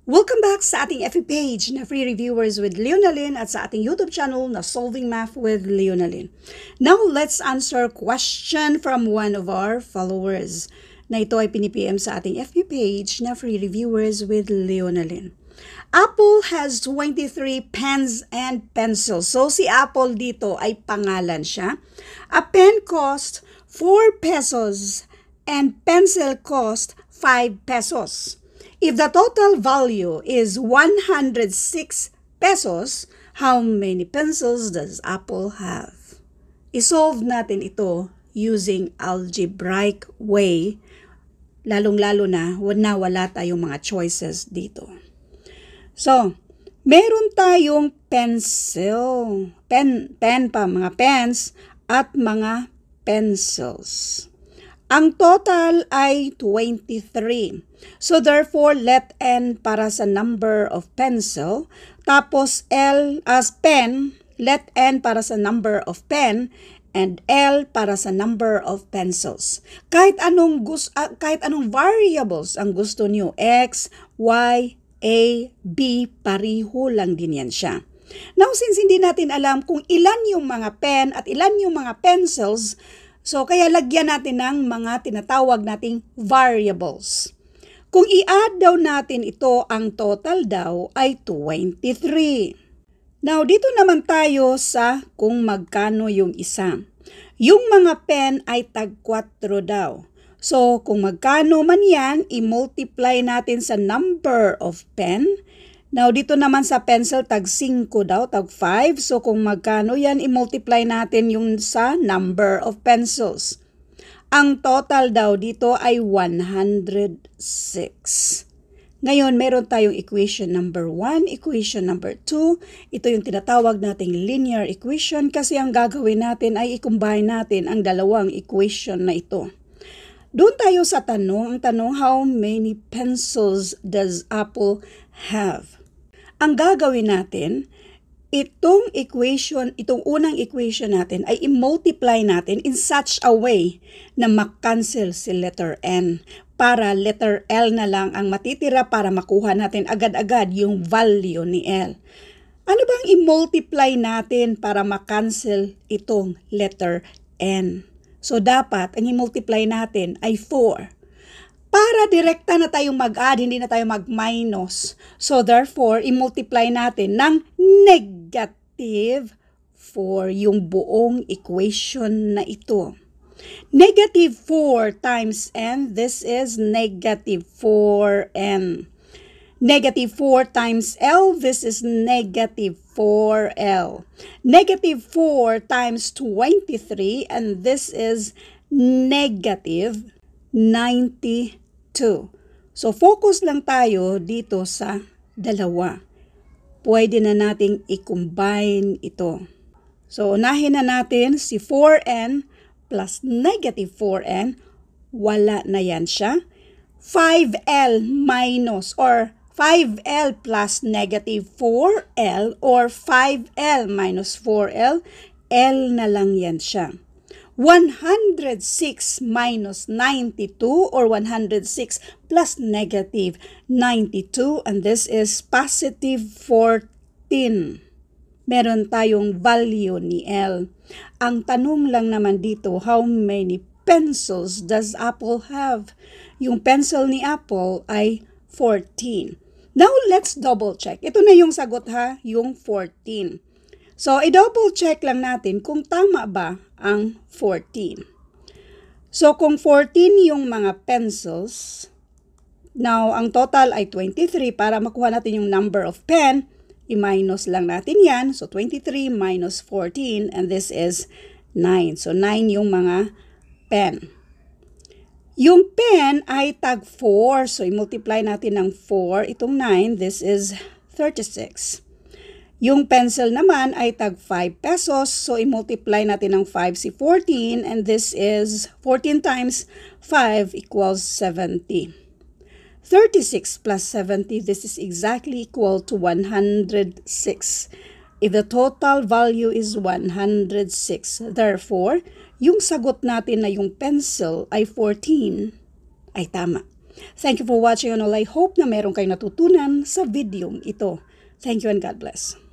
Welcome back sa ating FB page na Free Reviewers with Leonalyn at sa ating YouTube channel na Solving Math with Leonalyn. Now, let's answer question from one of our followers. Na ito ay pinipm sa ating FB page na Free Reviewers with Leonalyn. Apple has 23 pens and pencils. So, si Apple dito ay pangalan siya. A pen cost 4 pesos and pencil cost 5 pesos. If the total value is 106 pesos, how many pencils does Apple have? I-solve natin ito using algebraic way, lalong-lalo na wala tayong mga choices dito. So, meron tayong pencil, pen pa, mga pens at mga pencils. Ang total ay 23. So therefore, let N para sa number of pencil, tapos L as pen, let N para sa number of pen, and L para sa number of pencils. Kahit anong variables ang gusto niyo, X, Y, A, B, pariho lang din yan siya. Now, since hindi natin alam kung ilan yung mga pen at ilan yung mga pencils, so, kaya lagyan natin ng mga tinatawag nating variables. Kung i-add daw natin ito, ang total daw ay 23. Now, dito naman tayo sa kung magkano yung isa. Yung mga pen ay tag 4 daw. So, kung magkano man yan, i-multiply natin sa number of pen. Now, dito naman sa pencil, tag 5 daw, tag 5. So, kung magkano yan, i-multiply natin yung sa number of pencils. Ang total daw dito ay 106. Ngayon, meron tayong equation number 1, equation number 2. Ito yung tinatawag nating linear equation kasi ang gagawin natin ay i-combine natin ang dalawang equation na ito. Doon tayo sa tanong. Ang tanong, how many pencils does Apple have? Ang gagawin natin, itong unang equation natin ay i-multiply natin in such a way na makancel si letter N para letter L na lang ang matitira para makuha natin agad-agad yung value ni L. Ano bang i-multiply natin para makancel itong letter N? So, dapat ang i-multiply natin ay 4. Para direkta na tayong mag-add, hindi na tayo mag-minus. So, therefore, i-multiply natin ng negative 4 yung buong equation na ito. Negative 4 times n, this is negative 4n. Negative 4 times L, this is negative 4L. Negative 4 times 23, and this is negative 92. So, focus lang tayo dito sa dalawa. Pwede na nating i-combine ito. So, unahin na natin si 4n plus negative 4n. Wala na yan siya. 5l minus or 5l plus negative 4l or 5l minus 4l. L na lang yan siya. 106 minus 92 or 106 plus negative 92, and this is positive 14. Meron tayong value ni L. Ang tanong lang naman dito, how many pencils does Apple have? Yung pencil ni Apple ay 14. Now, let's double check. Ito na yung sagot ha, yung 14. So, i-double check lang natin kung tama ba ang 14. So, kung 14 yung mga pencils, now, ang total ay 23. Para makuha natin yung number of pen, i-minus lang natin yan. So, 23 minus 14, and this is 9. So, 9 yung mga pen. Yung pen ay tag 4. So, i-multiply natin ng 4. Itong 9, this is 36. Yung pencil naman ay tag 5 pesos. So, i-multiply natin ng 5 si 14. And this is 14 times 5 equals 70. 36 plus 70, this is exactly equal to 106. If the total value is 106, therefore, yung sagot natin na yung pencil ay 14 ay tama. Thank you for watching and all. I hope na meron kayong natutunan sa video ito. Thank you and God bless.